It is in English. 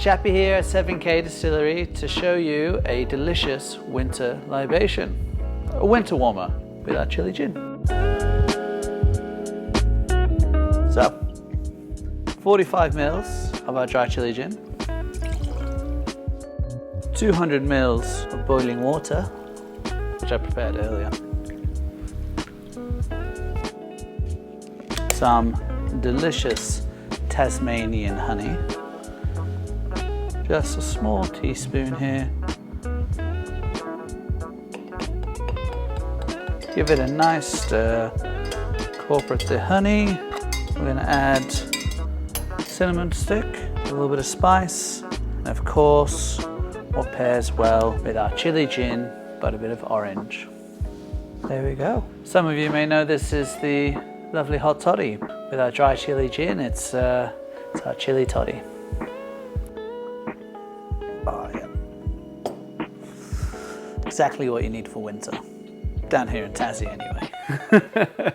Chappie here at 7K Distillery to show you a delicious winter libation. A winter warmer with our chili gin. So, 45 mils of our dry chili gin, 200 mils of boiling water, which I prepared earlier, some delicious Tasmanian honey, just a small teaspoon here. Give it a nice stir, incorporate the honey. We're going to add cinnamon stick, a little bit of spice, and of course what pairs well with our chili gin but a bit of orange. There we go. Some of you may know this is the lovely hot toddy. With our dry chili gin, it's our Chilli Toddy. Oh yeah, exactly what you need for winter. Down here in Tassie anyway.